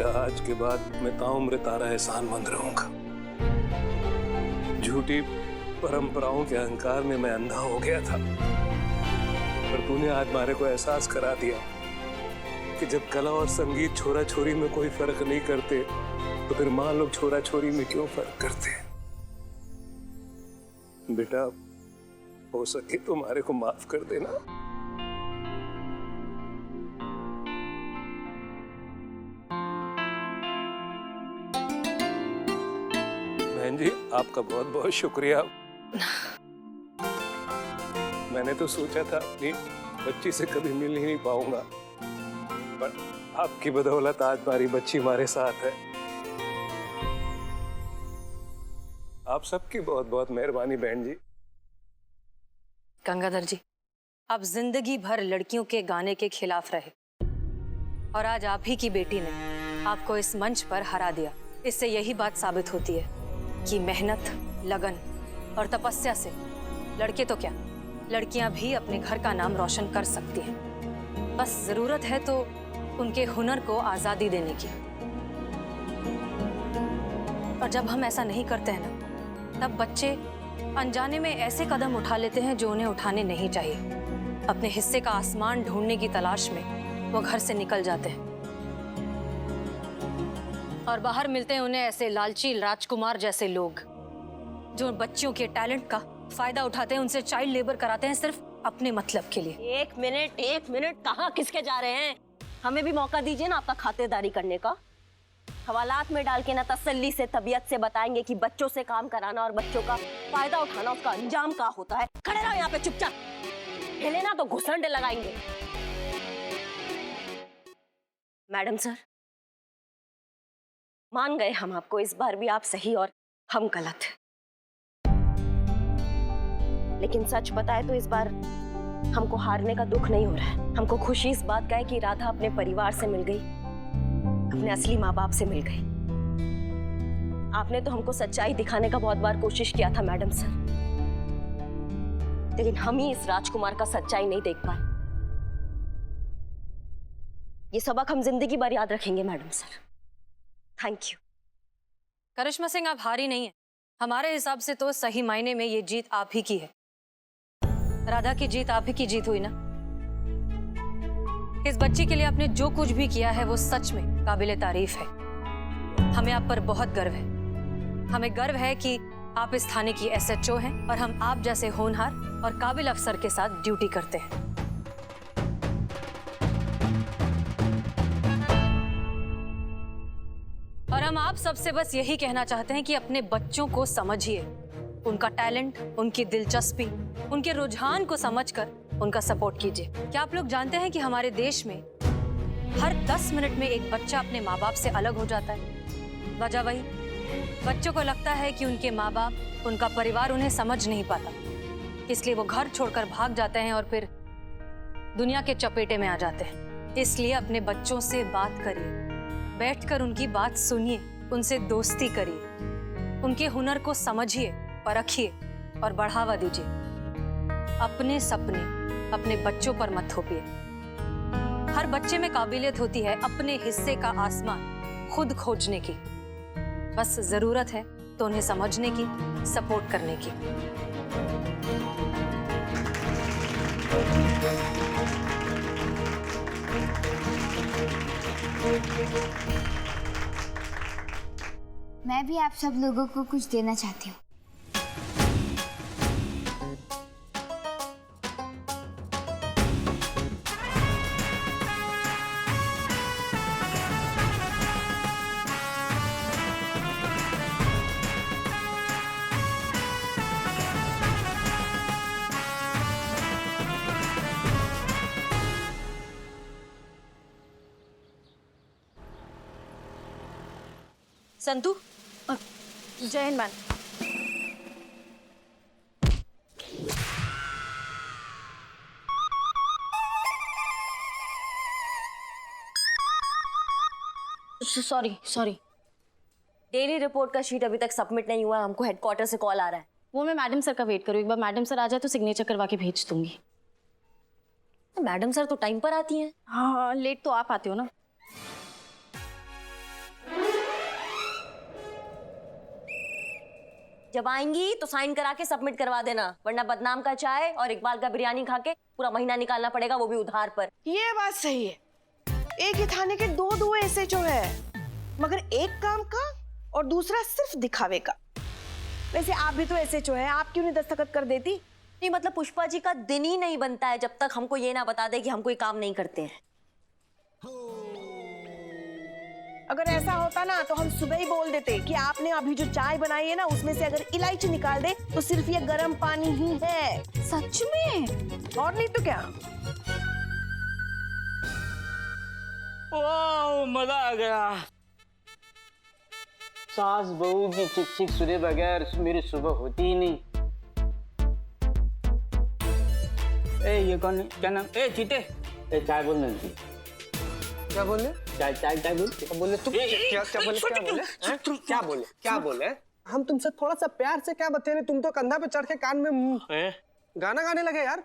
बेटा, आज के बाद मैं ताउम्र तारा एहसानमंद रहूंगा। झूठी परंपराओं के अहंकार में मैं अंधा हो गया था, पर तूने आज हमारे को एहसास करा दिया कि जब कला और संगीत छोरा छोरी में कोई फर्क नहीं करते, तो फिर मां लोग छोरा छोरी में क्यों फर्क करते हैं। बेटा, हो सके तो हमारे को माफ कर देना। बहन जी, आपका बहुत बहुत शुक्रिया। मैंने तो सोचा था अपनी बच्ची से कभी मिल ही नहीं पाऊंगा, पर आपकी बदौलत आज हमारी बच्ची हमारे साथ है। आप सबकी बहुत बहुत मेहरबानी बहन जी। गंगाधर जी, आप जिंदगी भर लड़कियों के गाने के खिलाफ रहे और आज आप ही की बेटी ने आपको इस मंच पर हरा दिया। इससे यही बात साबित होती है कि मेहनत, लगन और तपस्या से लड़के तो क्या, लड़कियां भी अपने घर का नाम रोशन कर सकती हैं। बस जरूरत है तो उनके हुनर को आजादी देने की। और जब हम ऐसा नहीं करते हैं ना, तब बच्चे अनजाने में ऐसे कदम उठा लेते हैं जो उन्हें उठाने नहीं चाहिए। अपने हिस्से का आसमान ढूंढने की तलाश में वो घर से निकल जाते हैं और बाहर मिलते हैं उन्हें ऐसे लालची राजकुमार जैसे लोग जो बच्चियों के टैलेंट का फायदा उठाते हैं, उनसे चाइल्ड लेबर कराते हैं सिर्फ अपने मतलब के लिए। एक मिनट, कहाँ किसके जा रहे हैं? हमें भी मौका दीजिए ना आपका खातिरदारी करने का। हवालात में डाल के ना तसल्ली से, तबीयत से बताएंगे कि बच्चों से काम कराना और बच्चों का फायदा उठाना, उसका अंजाम क्या होता है। खड़े रहो यहाँ पे चुपचाप, हिले ना तो घुसंडे लगाएंगे। मैडम सर, मान गए हम आपको, इस बार भी आप सही और हम गलत। लेकिन सच बताए तो इस बार हमको हारने का दुख नहीं हो रहा है। हमको खुशी इस बात का है कि राधा अपने परिवार से मिल गई, अपने असली माँ बाप से मिल गई। आपने तो हमको सच्चाई दिखाने का बहुत बार कोशिश किया था मैडम सर, लेकिन हम ही इस राजकुमार का सच्चाई नहीं देख पाए। ये सबक हम जिंदगी भर याद रखेंगे madam sir. Thank you. Karishma Singh, आप हारी नहीं है। हमारे हिसाब से तो सही मायने में ये जीत आप ही की है। राधा की जीत आप ही की जीत हुई ना। इस बच्ची के लिए आपने जो कुछ भी किया है वो सच में काबिले तारीफ है। हमें आप पर बहुत गर्व है। हमें गर्व है कि आप इस थाने की SHO हैं और हम आप जैसे होनहार और काबिल अफसर के साथ ड्यूटी करते हैं। और हम आप सबसे बस यही कहना चाहते हैं कि अपने बच्चों को समझिए, उनका टैलेंट, उनकी दिलचस्पी, उनके रुझान को समझकर उनका सपोर्ट कीजिए। क्या आप लोग जानते हैं कि हमारे देश में हर 10 मिनट में एक बच्चा अपने माँ बाप से अलग हो जाता है। वजह वही, बच्चों को लगता है कि उनके माँ बाप, उनका परिवार उन्हें समझ नहीं पाता, इसलिए वो घर छोड़कर भाग जाते हैं और फिर दुनिया के चपेटे में आ जाते हैं। इसलिए अपने बच्चों से बात करिए, बैठकर उनकी बात सुनिए, उनसे दोस्ती करिए, उनके हुनर को समझिए, परखिए और बढ़ावा दीजिए। अपने सपने अपने बच्चों पर मत थोपिए। हर बच्चे में काबिलियत होती है अपने हिस्से का आसमान खुद खोजने की। बस जरूरत है तो उन्हें समझने की, सपोर्ट करने की। मैं भी आप सब लोगों को कुछ देना चाहती हूँ। संतू, जय Hind ma'am. Sorry. Daily report का शीट अभी तक सबमिट नहीं हुआ, हमको हेडक्वार्टर से कॉल आ रहा है। वो मैं मैडम सर का वेट करूँ, एक बार मैडम सर आ जाए तो सिग्नेचर करवा के भेज दूंगी। मैडम सर तो टाइम पर आती हैं। हाँ, लेट तो आप आते हो ना। जब आएंगी तो साइन करा के सबमिट करवा देना, वरना बदनाम का चाय और इकबाल का बिरयानी खा के पूरा महीना निकालना पड़ेगा, वो भी उधार पर। ये बात सही है, एक ही थाने के दो एसएचओ है, मगर एक काम का और दूसरा सिर्फ दिखावे का। वैसे आप भी तो एसएचओ है, आप क्यों नहीं दस्तखत कर देती? नहीं मतलब पुष्पा जी का दिन ही नहीं बनता है जब तक हमको ये ना बता दे कि हम कोई काम नहीं करते हैं। अगर ऐसा होता ना तो हम सुबह ही बोल देते कि आपने अभी जो चाय बनाई है ना उसमें से अगर इलायची निकाल दे तो सिर्फ ये गर्म पानी ही है। सच में? और नहीं तो क्या। वाह, मजा आ गया। सास बहू की चिक चिक सुने बगैर मेरी सुबह होती ही नहीं। ए ये कौन है? क्या नाम? ए चीते, ए चाय बोल नहीं। क्या बोले? चाय चाय चाय बोल। क्या बोले तुम? क्या बोले? क्या बोले? हम तुमसे थोड़ा सा प्यार से क्या बता रहे, तुम तो कंधा पे चढ़ के कान में गाना गाने लगे यार।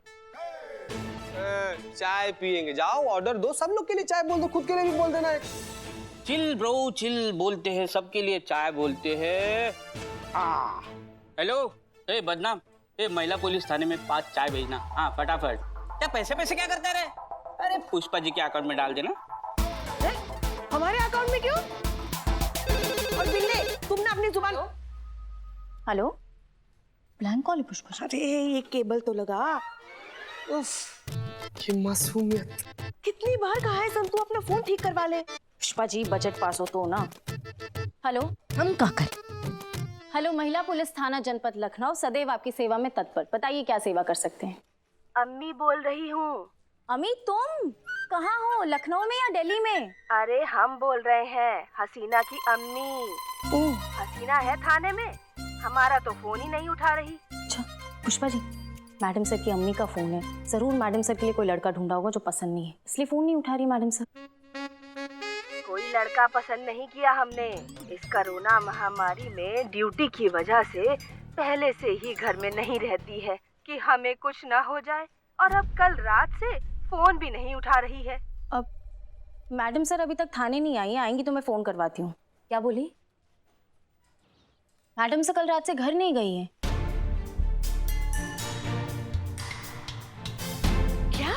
चाय पियेंगे, जाओ ऑर्डर दो, सब लोग के लिए चाय बोल दो, खुद के लिए भी बोल देना। चिल ब्रो चिल बोलते हैं, सबके लिए चाय बोलते हैं। हेलो, ए बदनाम, ए महिला पुलिस थाने में 5 चाय भेजना। हाँ फटाफट। क्या पैसे क्या करते रहे? अरे पुष्पा जी के अकाउंट में डाल देना। हमारे अकाउंट में क्यों? और बिल्ले, तुमने अपनी जुबान। हेलो, ब्लैंक कॉल है पुष्पा जी। अरे ये केबल तो लगा। उफ, ये मासूमियत। कितनी बार कहा है संतू अपना फोन ठीक करवा ले। पुष्पा जी बजट पास हो तो ना। हेलो, हम क्या करें? हेलो, महिला पुलिस थाना जनपद लखनऊ सदैव आपकी सेवा में तत्पर। बताइए क्या सेवा कर सकते हैं? अम्मी बोल रही हूँ। अम्मी तुम कहाँ हो, लखनऊ में या दिल्ली में? अरे हम बोल रहे हैं हसीना की अम्मी। हसीना है थाने में, हमारा तो फोन ही नहीं उठा रही। अच्छा पुष्पा जी, मैडम सर की अम्मी का फोन है, जरूर मैडम सर के लिए कोई लड़का ढूंढा होगा जो पसंद नहीं है, इसलिए फोन नहीं उठा रही मैडम सर। कोई लड़का पसंद नहीं किया हमने। इस कोरोना महामारी में ड्यूटी की वजह से पहले से ही घर में नहीं रहती है कि हमें कुछ ना हो जाए, और अब कल रात से फोन भी नहीं उठा रही है। अब मैडम सर अभी तक थाने नहीं आई, आएंगी तो मैं फोन करवाती हूँ। क्या बोली? मैडम सर कल रात से घर नहीं गई है। क्या?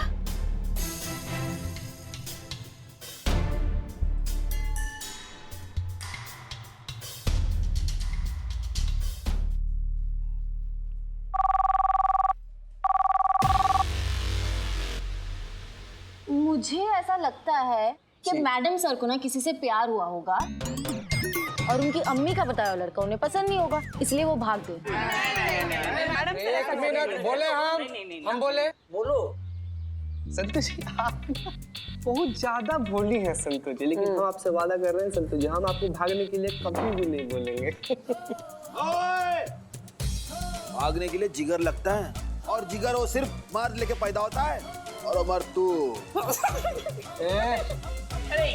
मुझे ऐसा लगता है कि मैडम सर को ना किसी से प्यार हुआ होगा और उनकी अम्मी का बताया लड़का उन्हें पसंद नहीं होगा, इसलिए वो भाग गए। एक मिनट बोले, हम बोले। बोलो संतोष जी, आप बहुत ज्यादा भोली हैं संतोष जी, लेकिन हम आपसे वादा कर रहे हैं संतोष जी, हम आपको भागने के लिए कभी भी नहीं बोलेंगे। भागने के लिए जिगर लगता है, और जिगर वो सिर्फ मर्द लेके पैदा होता है, और मर्द तू। अरे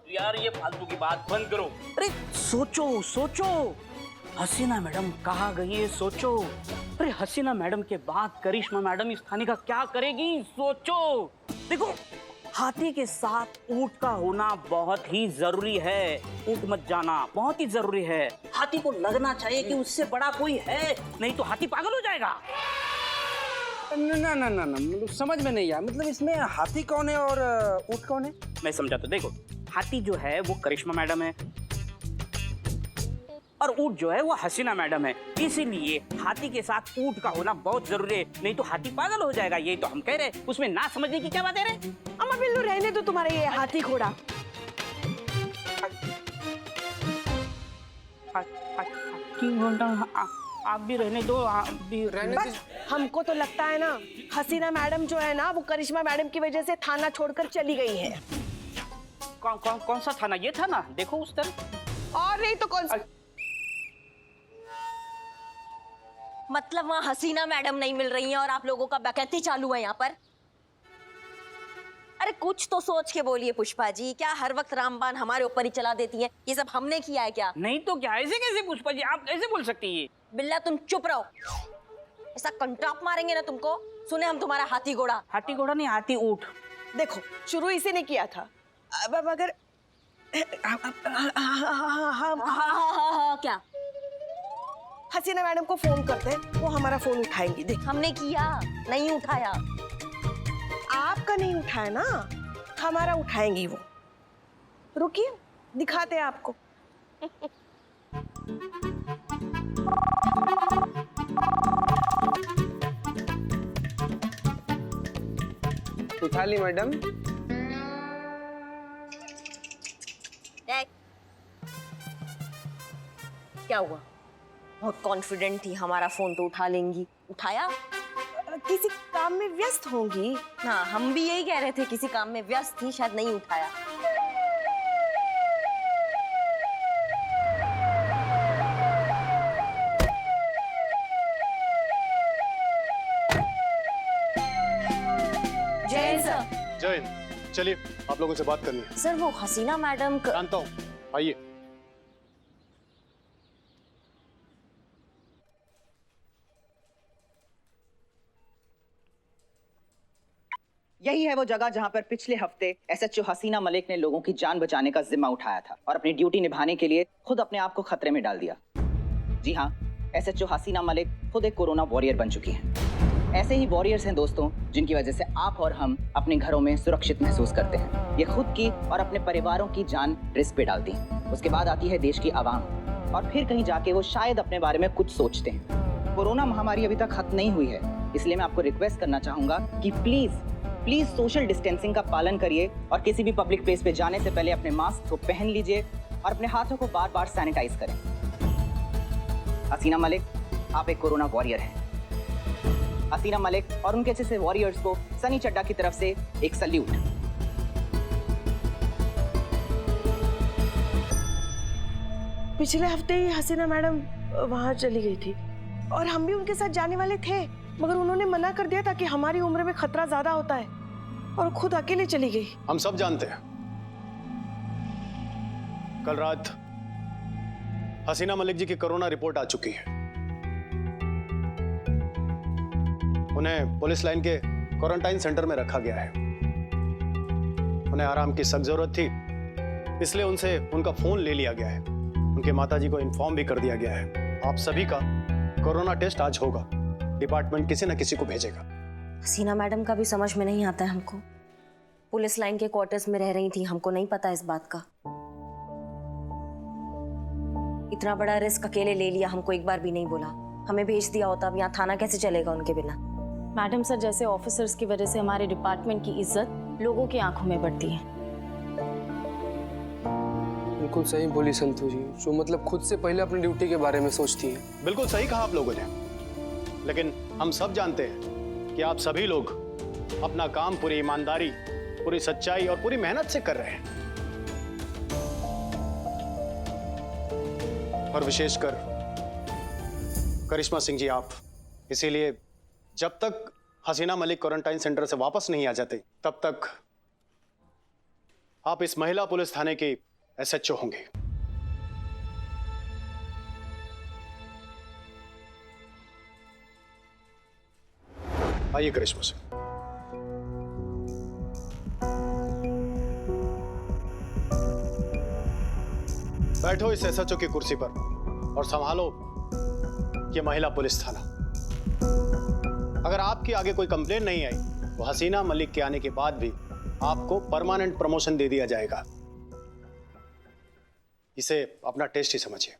यार ये फालतू की बात बंद करो। अरे सोचो हसीना मैडम कहाँ गई है, सोचो। अरे हसीना मैडम के बाद करिश्मा मैडम इस थाने का क्या करेगी, सोचो। देखो, हाथी के साथ ऊंट का होना बहुत ही जरूरी है। ऊंट मत जाना, बहुत ही जरूरी है। हाथी को लगना चाहिए कि उससे बड़ा कोई है, नहीं तो हाथी पागल हो जाएगा। ना मतलब समझ में नहीं आया, मतलब इसमें हाथी कौन है और ऊंट कौन है? मैं समझाता, देखो हाथी जो है वो करिश्मा मैडम है और ऊंट जो है वो हसीना मैडम है, इसीलिए हाथी के साथ ऊंट का होना बहुत जरूरी है, नहीं तो हाथी पागल हो जाएगा। यही तो हम कह रहे, उसमें ना समझने की क्या बात है रे? अम्मा बिल्लू रहने दो तुम्हारे ये हाथी घोड़ा। आप भी रहने दो, आप भी रहने दो। हमको तो लगता है ना हसीना मैडम जो है ना वो करिश्मा मैडम की वजह से थाना छोड़कर चली गई है। कौन सा थाना? ये थाना देखो उस तरफ। और नहीं तो कौन सा? मतलब वहाँ हसीना मैडम नहीं मिल रही हैं और आप लोगों का बकैती चालू है यहाँ पर। अरे कुछ तो सोच के बोलिए पुष्पा जी, क्या हर वक्त रामबाण हमारे ऊपर ही चला देती है? ये सब हमने किया है क्या? नहीं तो क्या, ऐसे कैसे पुष्पा जी, आप कैसे बोल सकती है? बिल्ला तुम चुप रहो, ऐसा कंटाप मारेंगे ना तुमको। सुने हम तुम्हारा हाथी घोड़ा। हाथी घोड़ा नहीं, हाथी ऊंट। देखो शुरू इसी ने किया था, अब अगर हाँ क्या हसीना मैडम को फोन करते हैं, वो हमारा फोन उठाएंगी। देख, हमने किया, नहीं उठाया। आपका नहीं उठाया ना, हमारा उठाएंगी वो। रुकिए, दिखाते हैं आपको। उठा ली मैडम। क्या हुआ? बहुत कॉन्फिडेंट थी, हमारा फोन तो उठा लेंगी। उठाया? किसी काम में व्यस्त होंगी। हाँ, हम भी यही कह रहे थे, किसी काम में व्यस्त थी, शायद नहीं उठाया। जय सर। जय हिंद। चलिए, आप लोगों से बात करनी है। सर, वो हसीना मैडम जानता हूँ, आइए। यही है वो जगह जहां पर पिछले हफ्ते एसएचओ हसीना मलिक ने लोगों की जान बचाने का जिम्मा उठाया था और अपनी ड्यूटी निभाने के लिए खुद अपने आप को खतरे में डाल दिया। जी हाँ, एसएचओ हसीना मलिक खुद एक कोरोना वॉरियर बन चुकी हैं। ऐसे ही वॉरियर्स हैं दोस्तों, जिनकी वजह से आप और हम अपने घरों में सुरक्षित महसूस करते हैं। ये खुद की और अपने परिवारों की जान रिस्क पे डालती हैं। उसके बाद आती है देश की आवाम, और फिर कहीं जाके वो शायद अपने बारे में कुछ सोचते हैं। कोरोना महामारी अभी तक खत्म नहीं हुई है, इसलिए मैं आपको रिक्वेस्ट करना चाहूंगा कि प्लीज सोशल डिस्टेंसिंग का पालन करिए और किसी भी पब्लिक प्लेस पे जाने से पहले अपने मास्क को पहन लीजिए और अपने हाथों को बार बार सैनिटाइज करें। हसीना मलिक, आप एक कोरोना वॉरियर हैं। हसीना मलिक और उनके जैसे वॉरियर्स को सनी चड्डा की तरफ से एक सल्यूट। पिछले हफ्ते ही हसीना मैडम वहां चली गई थी और हम भी उनके साथ जाने वाले थे, मगर उन्होंने मना कर दिया था कि हमारी उम्र में खतरा ज्यादा होता है, और खुद अकेले चली गई। हम सब जानते हैं, कल रात हसीना मलिक जी की कोरोना रिपोर्ट आ चुकी है। उन्हें पुलिस लाइन के क्वारंटाइन सेंटर में रखा गया है। उन्हें आराम की सख्त जरूरत थी, इसलिए उनसे उनका फोन ले लिया गया है। उनके माताजी को इन्फॉर्म भी कर दिया गया है। आप सभी का कोरोना टेस्ट आज होगा। डिपार्टमेंट किसी न किसी को भेजेगा। हसीना मैडम का भी समझ में नहीं आता है हमको। पुलिस लाइन के क्वार्टर्स में रह रही थी, हमको नहीं पता इस बात का। इतना बड़ा रिस्क अकेले ले लिया, हमको एक बार भी नहीं बोला। हमें भेज दिया होता, अब यहाँ थाना कैसे चलेगा उनके बिना। मैडम सर जैसे ऑफिसर्स की वजह से हमारे डिपार्टमेंट की इज्जत लोगों की आंखों में बढ़ती है। बिल्कुल सही बोली संतू जी, जो मतलब खुद से पहले अपनी ड्यूटी के बारे में सोचती है। बिल्कुल सही कहा आप लोगों ने, लेकिन हम सब जानते हैं कि आप सभी लोग अपना काम पूरी ईमानदारी, पूरी सच्चाई और पूरी मेहनत से कर रहे हैं। और विशेषकर करिश्मा सिंह जी आप, इसीलिए जब तक हसीना मलिक क्वारंटाइन सेंटर से वापस नहीं आ जाते, तब तक आप इस महिला पुलिस थाने के एसएचओ होंगे। आइए करिश्मा सिंह। बैठो इस एसएचओ की कुर्सी पर और संभालो ये महिला पुलिस थाना। अगर आपकी आगे कोई कंप्लेंट नहीं आई तो हसीना मलिक के आने के बाद भी आपको परमानेंट प्रमोशन दे दिया जाएगा। इसे अपना टेस्ट ही समझिए।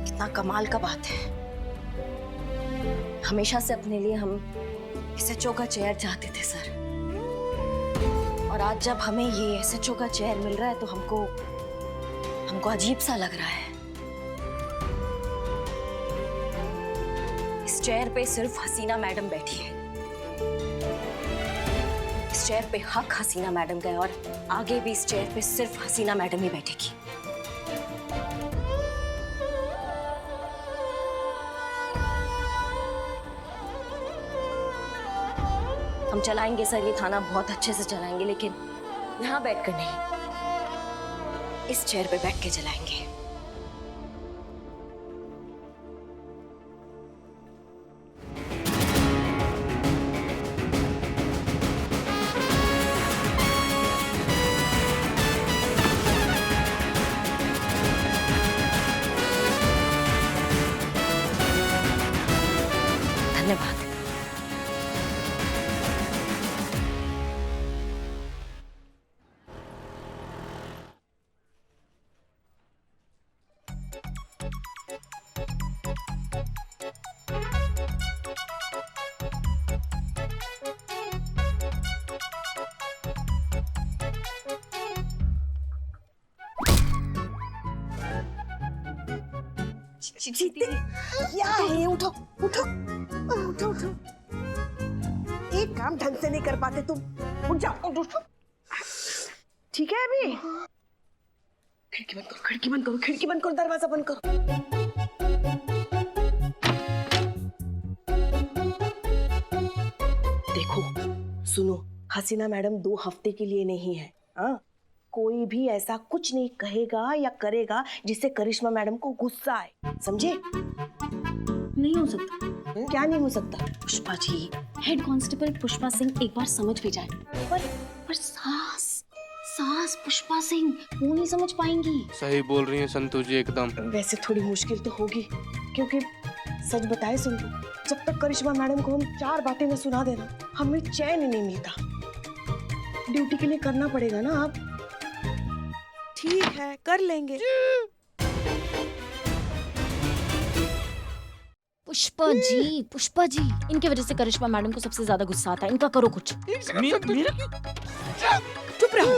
कितना कमाल का बात है। हमेशा से अपने लिए हम एसएचओ का चेयर चाहते थे सर, और आज जब हमें ये एसएचओ का चेयर मिल रहा है तो हमको अजीब सा लग रहा है। इस चेयर पे सिर्फ हसीना मैडम बैठी है। इस चेयर पे हक हसीना मैडम का है और आगे भी इस चेयर पे सिर्फ हसीना मैडम ही बैठेगी। हम चलाएंगे सर, ये थाना बहुत अच्छे से चलाएंगे, लेकिन यहाँ बैठकर नहीं, इस चेयर पे बैठ के चलाएंगे। धन्यवाद। क्या है? उठो उठो उठो उठो। एक काम ढंग से नहीं कर पाते तुम, उठ जाओ उठो। ठीक है अभी? खिड़की बंद करो, खिड़की बंद करो, खिड़की बंद करो, दरवाजा बंद करो। देखो सुनो, हसीना मैडम 2 हफ्ते के लिए नहीं है। हाँ, कोई भी ऐसा कुछ नहीं कहेगा या करेगा जिससे करिश्मा मैडम को गुस्सा आए, समझे? नहीं हो सकता। क्या नहीं हो सकता? पुष्पा जी, हेड कांस्टेबल पुष्पा सिंह एक बार समझ भी जाए, पर सास पुष्पा सिंह वो नहीं समझ पाएंगी। सही बोल रही है संतु जी एकदम। वैसे थोड़ी मुश्किल तो होगी, क्योंकि सच बताए संतु, जब तक करिश्मा मैडम को हम 4 बातें न सुना देना, हमें चैन ही नहीं मिलता। ड्यूटी के लिए करना पड़ेगा ना आप। ठीक है, कर लेंगे। पुष्पा जी, इनकी वजह से करिश्मा मैडम को सबसे ज्यादा गुस्सा आता है। इनका करो कुछ। चुप रहो।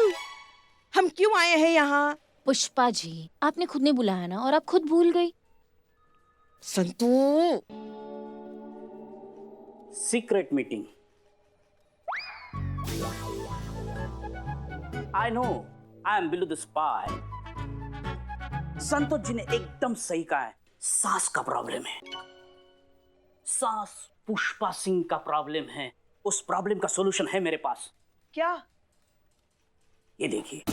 हम क्यों आए हैं यहाँ? पुष्पा जी, आपने खुद ने बुलाया ना, और आप खुद भूल गई। Santu, secret meeting. I know, I am Billu the spy. Santosh ji ने एकदम सही कहा है, सास का प्रॉब्लम है, सास पुष्पा सिंह का प्रॉब्लम है। उस प्रॉब्लम का सॉल्यूशन है मेरे पास। क्या? ये देखिए।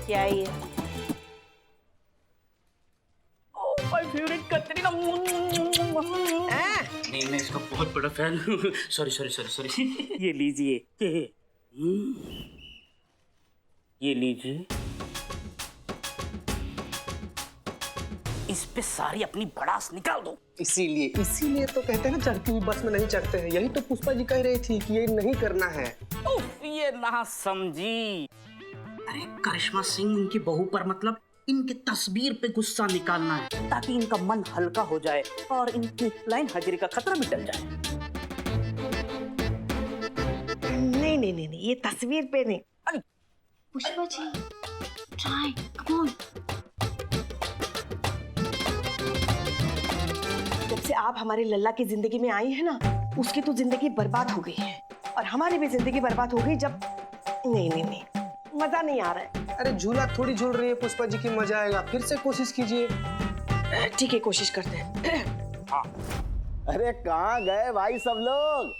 क्या है ये? My favourite Katrina. नहीं, मैं इसका बहुत बड़ा फैन हूँ। सॉरी। ये लीजिए। ये लीजिए। इस पे सारी अपनी भड़ास निकाल दो। इसीलिए तो कहते हैं ना, चढ़ती हुई बस में नहीं चढ़ते हैं। यही तो पुष्पा जी कह रही थी कि ये नहीं करना है। उफ, ये ना समझी। अरे करिश्मा सिंह इनकी बहू पर मतलब इनके तस्वीर पे गुस्सा निकालना है, ताकि इनका मन हल्का हो जाए और इनकी लाइन हाजिरी का खतरा भी टल जाए। नहीं, ये तस्वीर पे नहीं। Pushpa ji, try, come on. जब से आप हमारे लल्ला की जिंदगी में आई है ना, उसकी तो जिंदगी बर्बाद हो गई है, और हमारी भी जिंदगी बर्बाद हो गई। जब नहीं, मजा नहीं आ रहा है। अरे झूला थोड़ी झूल रही है पुष्पा जी की, मजा आएगा। फिर से कोशिश कीजिए। ठीक है, कोशिश करते हैं। हाँ। अरे कहाँ गए भाई सब लोग?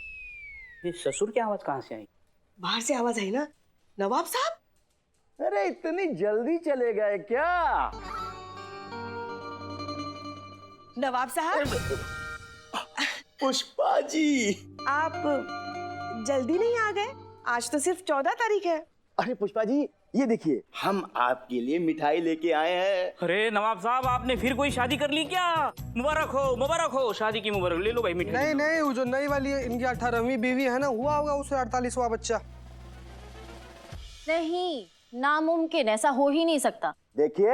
ये ससुर की आवाज कहाँ से आई? बाहर से आवाज आई ना, नवाब साहब। अरे इतनी जल्दी चले गए क्या? नवाब साहब। पुष्पा जी, आप जल्दी नहीं आ गए? आज तो सिर्फ 14 तारीख है। अरे पुष्पा जी, ये देखिए, हम आपके लिए मिठाई लेके आए हैं। अरे नवाब साहब, आपने फिर कोई शादी कर ली क्या? मुबारक हो, शादी की मुबारक। ले लो भाई मिठाई। नहीं, वो जो नई वाली है, इनकी 18वीं बीवी है ना, हुआ होगा उसे 48वां बच्चा। नहीं, नामुमकिन, ऐसा हो ही नहीं सकता। देखिए,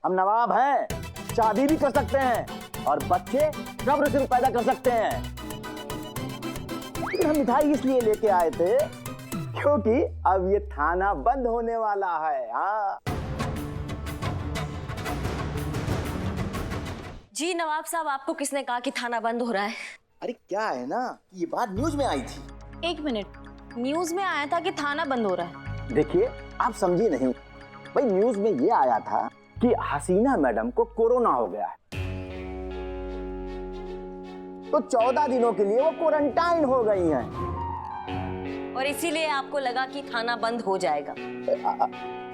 हम नवाब हैं, शादी भी कर सकते हैं और बच्चे कब्र से पैदा कर सकते हैं। हम मिठाई इसलिए लेके आए थे क्योंकि अब ये थाना बंद होने वाला है। हाँ जी नवाब साहब, आपको किसने कहा कि थाना बंद हो रहा है? अरे क्या है ना, ये बात न्यूज में आई थी। 1 मिनट, न्यूज में आया था कि थाना बंद हो रहा है। देखिए, आप समझी नहीं भाई, न्यूज में ये आया था कि हसीना मैडम को कोरोना हो गया है, तो 14 दिनों के लिए वो क्वारंटाइन हो गई हैं। और इसीलिए आपको लगा कि थाना बंद हो जाएगा।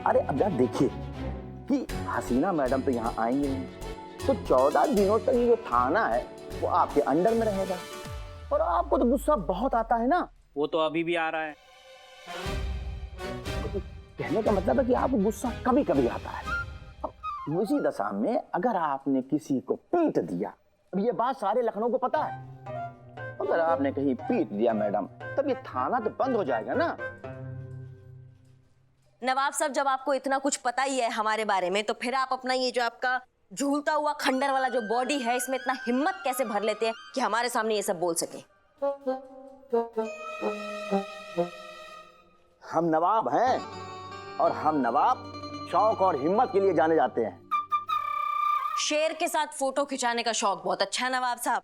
अरे अब जरा देखिए कि हसीना मैडम तो यहाँ आएंगे नहीं, तो 14 दिनों तक ये जो थाना है वो आपके अंडर में रहेगा। और आपको तो गुस्सा बहुत आता है ना। वो तो अभी भी आ रहा है। कहने का मतलब है कि आपको गुस्सा कभी कभी आता है। अब उसी दशा में अगर आपने किसी को पीट दिया, अब ये बात सारे लखनऊ को पता है, अगर आपने कहीं पीट दिया मैडम, तब ये थाना तो बंद हो जाएगा ना। नवाब साहब, जब आपको इतना कुछ पता ही है हमारे बारे में, तो फिर आप अपना ये जो आपका झूलता हुआ खंडर वाला जो बॉडी है, इसमें इतना हिम्मत कैसे भर लेते हैं कि हमारे सामने ये सब बोल सके? हम नवाब हैं और हम नवाब शौक और हिम्मत के लिए जाने जाते हैं। शेर के साथ फोटो खिंचाने का शौक बहुत अच्छा है नवाब साहब,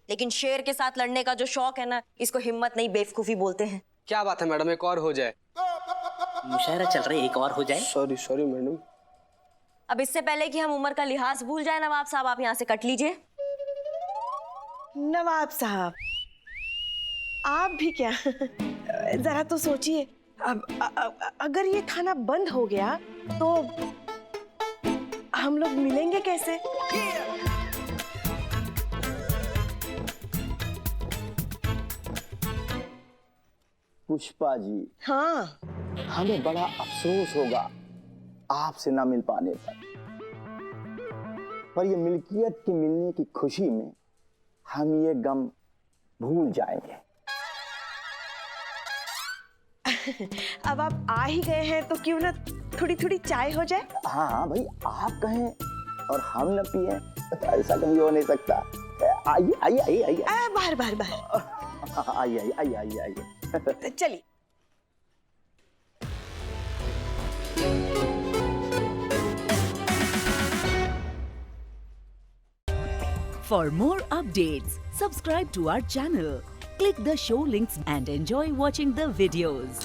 लेकिन शेर के साथ लड़ने का जो शौक है ना, इसको हिम्मत नहीं बेवकूफी बोलते हैं। क्या बात है मैडम, एक और हो जाए। मुशायरा चल रहा है, एक और हो जाए। Sorry madam. अब इससे पहले कि हम उम्र का लिहाज भूल जाए नवाब साहब, आप यहाँ से कट लीजिए। नवाब साहब, आप भी क्या जरा तो सोचिए, अब अगर ये थाना बंद हो गया तो हम लोग मिलेंगे कैसे? पुष्पा जी, हाँ, हमें बड़ा अफसोस होगा आपसे ना मिल पाने पर ये मिल्कियत के मिलने की खुशी में हम ये गम भूल जाएंगे। अब आप आ ही गए हैं तो क्यों ना थोड़ी थोड़ी चाय हो जाए? हाँ भाई, आप कहें और हम न पिए तो ऐसा कभी हो नहीं सकता। आइए आइए आइए आइए। बाहर आइए आइए आइए आइए आइए। चलिए। For more updates, subscribe to our channel, click the show links and enjoy watching the videos.